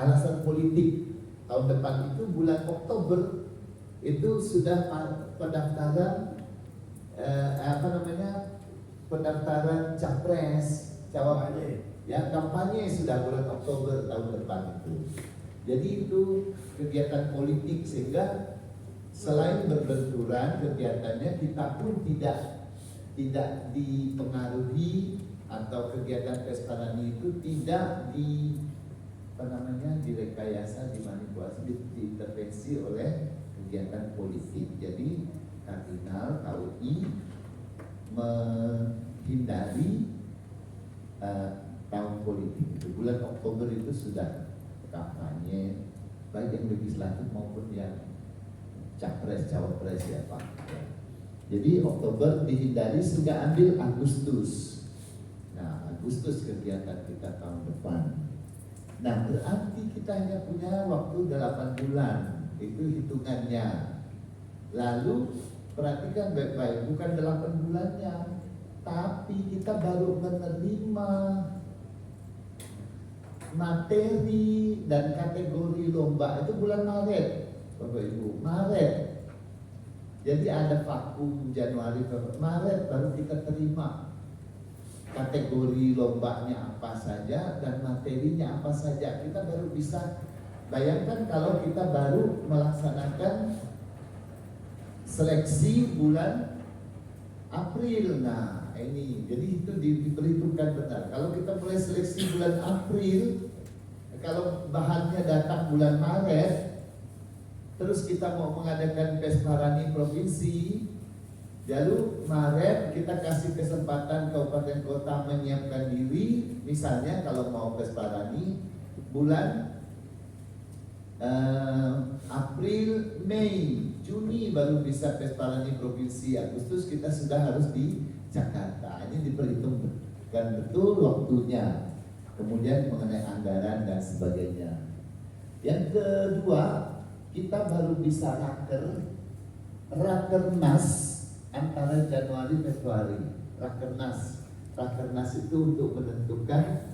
alasan politik. Tahun depan itu bulan Oktober itu sudah pendaftaran pendaftaran capres, cawapres, ya kampanye sudah bulan Oktober tahun depan itu. Jadi itu kegiatan politik, sehingga selain berbenturan kegiatannya, kita pun tidak dipengaruhi, atau kegiatan Pesparani itu tidak direkayasa, dimanipulasi, diintervensi oleh kegiatan politik. Jadi Kardinal KUI menghindari tahun politik itu. Bulan Oktober itu sudah kampanye, baik yang legislatif maupun yang capres, cawapres ya Pak. Jadi Oktober dihindari, sehingga ambil Agustus. Nah, Agustus kegiatan kita tahun depan. Nah, berarti kita hanya punya waktu 8 bulan. Itu hitungannya. Lalu perhatikan baik-baik, bukan 8 bulannya, tapi kita baru menerima materi dan kategori lomba itu bulan Maret, Bapak Ibu, Maret. Jadi ada vakum Januari, Maret baru kita terima kategori lombanya apa saja dan materinya apa saja. Kita baru bisa bayangkan kalau kita baru melaksanakan seleksi bulan April. Nah ini, jadi itu diperhitungkan benar. Kalau kita mulai seleksi bulan April, kalau bahannya datang bulan Maret, terus kita mau mengadakan Pesparani provinsi, lalu Maret kita kasih kesempatan kabupaten kota menyiapkan diri. Misalnya kalau mau Pesparani bulan April, Mei, Juni baru bisa Pesparani provinsi. Agustus kita sudah harus di Jakarta. Ini diperhitungkan betul waktunya. Kemudian mengenai anggaran dan sebagainya. Yang kedua, kita baru bisa rakernas antara Januari Februari. Rakernas itu untuk menentukan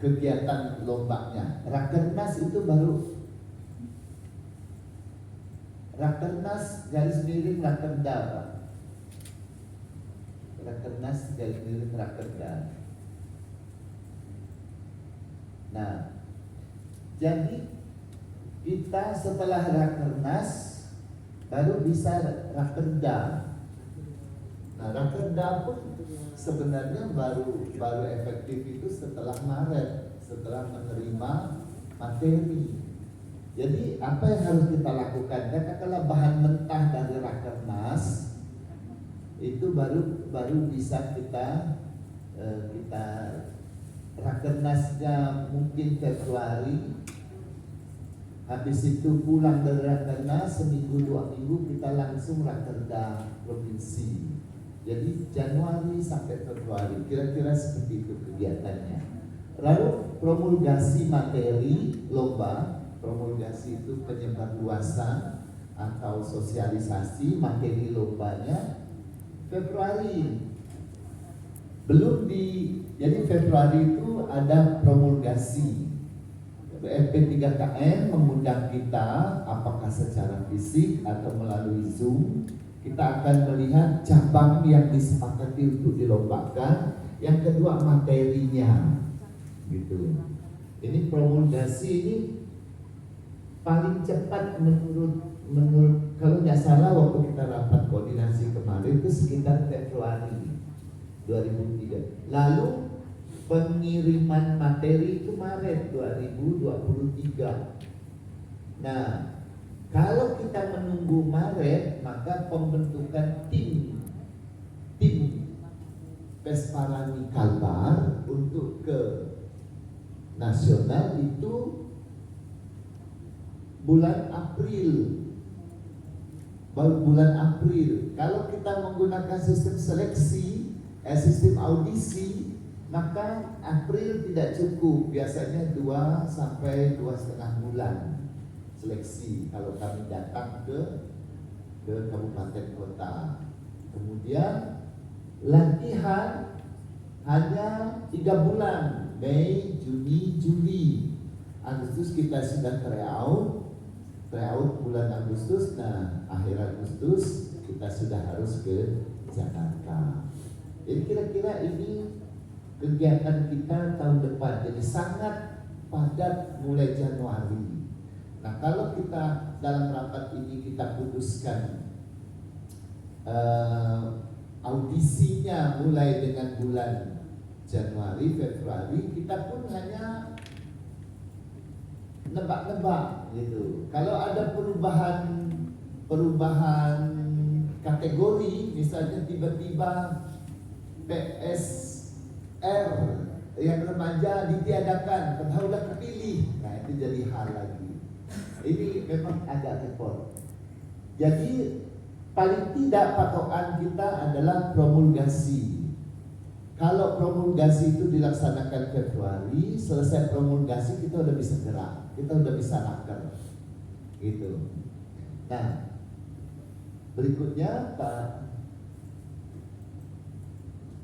kegiatan lombanya. Rakernas itu baru Rakernas garis miring Rakerda, Pak. Rakernas garis miring Rakerda. Nah, jadi kita setelah Rakernas baru bisa Rakerda. Nah, Rakerda pun sebenarnya baru efektif itu setelah Maret, setelah menerima materi. Jadi apa yang harus kita lakukan? Katakanlah bahan mentah dari Rakernas itu baru bisa kita Rakernasnya mungkin Februari. Habis itu pulang dari Rakernas seminggu 2 minggu kita langsung Rakerda provinsi. Jadi Januari sampai Februari, kira-kira seperti itu kegiatannya. Lalu promulgasi materi lomba. Promulgasi itu penyebarluasan atau sosialisasi materi lombanya Februari. Jadi Februari itu ada promulgasi. FP3KN mengundang kita, apakah secara fisik atau melalui Zoom. Kita akan melihat cabang yang disepakati untuk dilombakan. Yang kedua materinya, gitu. Ini promulgasi ini paling cepat menurut kalau nggak salah waktu kita rapat koordinasi kemarin itu sekitar Februari 2003. Lalu pengiriman materi itu Maret 2023. Nah, kalau kita menunggu Maret, maka pembentukan tim Pesparani Kalbar untuk ke nasional itu bulan April. Baru bulan April. Kalau kita menggunakan sistem seleksi, sistem audisi, maka April tidak cukup. Biasanya 2 sampai 2,5 bulan seleksi kalau kami datang ke kabupaten kota. Kemudian latihan hanya 3 bulan. Mei, Juni, Juli. Agustus kita sudah tryout bulan Agustus. Nah, akhir Agustus kita sudah harus ke Jakarta. Jadi kira-kira ini kegiatan kita tahun depan. Jadi sangat padat mulai Januari. Nah, kalau kita dalam rapat ini kita putuskan audisinya mulai dengan bulan Januari, Februari, kita pun hanya nebak-nebak gitu. Kalau ada perubahan kategori, misalnya tiba-tiba PSR yang remaja ditiadakan, padahal udah kepilih, nah itu jadi hal lagi. Ini memang agak repot. Jadi paling tidak patokan kita adalah promulgasi. Kalau promulgasi itu dilaksanakan Februari, selesai promulgasi kita udah bisa gerak, kita udah bisa raker, gitu. Nah, berikutnya Pak.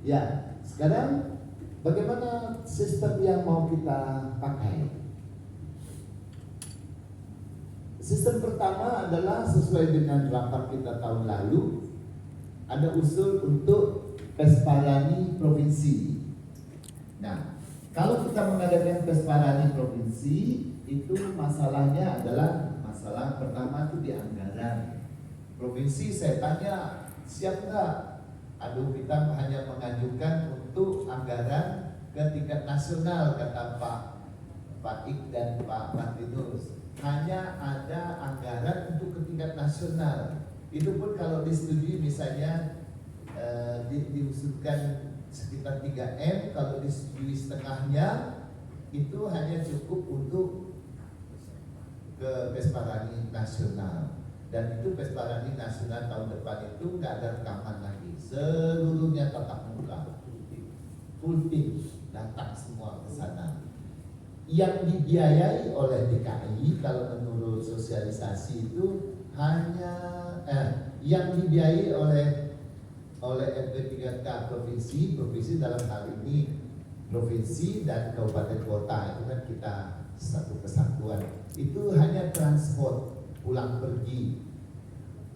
Ya, sekarang bagaimana sistem yang mau kita pakai? Sistem pertama adalah sesuai dengan rapat kita tahun lalu, ada usul untuk Pesparani provinsi. Nah, kalau kita mengadakan Pesparani provinsi, itu masalahnya adalah masalah pertama itu di anggaran. Provinsi saya tanya siap nggak? Aduh, kita hanya mengajukan untuk anggaran ke tingkat nasional, kata Pak Ik dan Pak Martinus. Hanya ada anggaran untuk ke tingkat nasional. Itu pun kalau disetujui misalnya diusulkan sekitar 3M, kalau disetujui setengahnya itu hanya cukup untuk ke Pesparani nasional. Dan itu Pesparani nasional tahun depan itu nggak ada rekaman lagi, seluruhnya tatap muka, full team datang semua ke sana. Yang dibiayai oleh DKI kalau menurut sosialisasi itu hanya yang dibiayai oleh MP3K provinsi dalam hal ini provinsi dan kabupaten kota, itu kan kita satu kesatuan, itu hanya transport pulang pergi,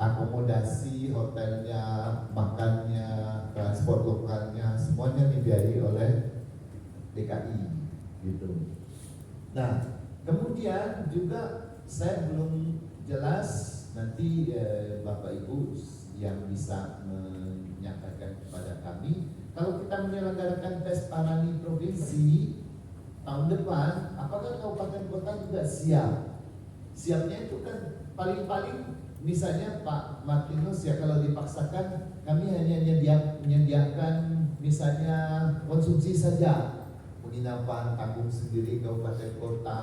akomodasi hotelnya, makannya, transport lokalnya, semuanya dibiayai oleh DKI gitu. Nah, kemudian juga saya belum jelas, nanti Bapak Ibu yang bisa menyampaikan kepada kami, kalau kita menyelenggarakan Pesparani provinsi tahun depan, apakah kabupaten kota juga siap? Siapnya itu kan paling-paling misalnya Pak Martinus ya, kalau dipaksakan kami hanya menyediakan misalnya konsumsi saja, penginapan tanggung sendiri kabupaten kota,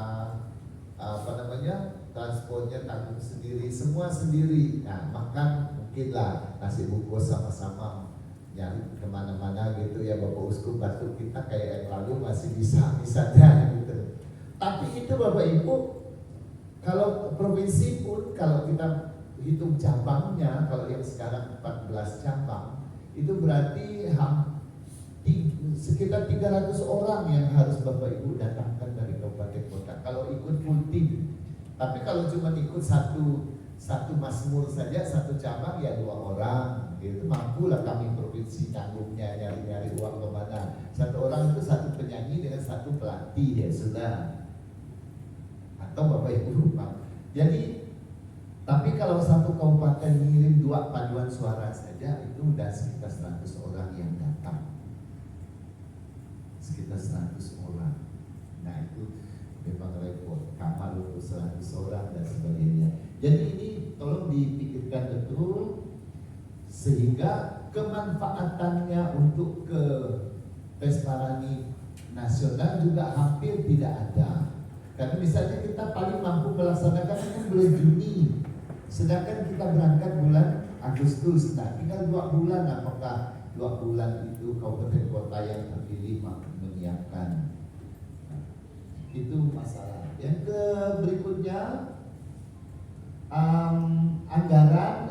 transportnya tanggung sendiri, semua sendiri. Nah, makan mungkinlah nasi bungkus sama-sama nyari kemana-mana gitu ya Bapak Uskup, batuk kita kayak yang lalu masih bisa misalnya gitu. Tapi itu Bapak Ibu, kalau provinsi pun kalau kita hitung cabangnya, kalau yang sekarang 14 cabang, itu berarti sekitar 300 orang yang harus Bapak Ibu datangkan dari kabupaten kota kalau ikut full team. Tapi kalau cuma ikut satu masmur saja, satu cabang ya 2 orang gitu, mampulah kami provinsi tanggungnya nyari uang kemana. Satu orang itu satu penyanyi dengan satu pelatih ya sudah, atau Bapak Ibu lupa. Jadi tapi kalau satu kabupaten ngirim 2 paduan suara saja itu udah sekitar 100 orang yang datang, sekitar 100 orang. Nah itu memang repot, kamar untuk 100 orang dan sebagainya. Jadi ini tolong dipikirkan betul sehingga kemanfaatannya untuk ke Pesparani nasional juga hampir tidak ada. Karena misalnya kita paling mampu melaksanakan itu bulan Juni, sedangkan kita berangkat bulan Agustus. Nah tinggal 2 bulan, apakah 2 bulan itu kabupaten kota yang terpilih menyiapkan? Nah, itu masalah. Yang berikutnya anggaran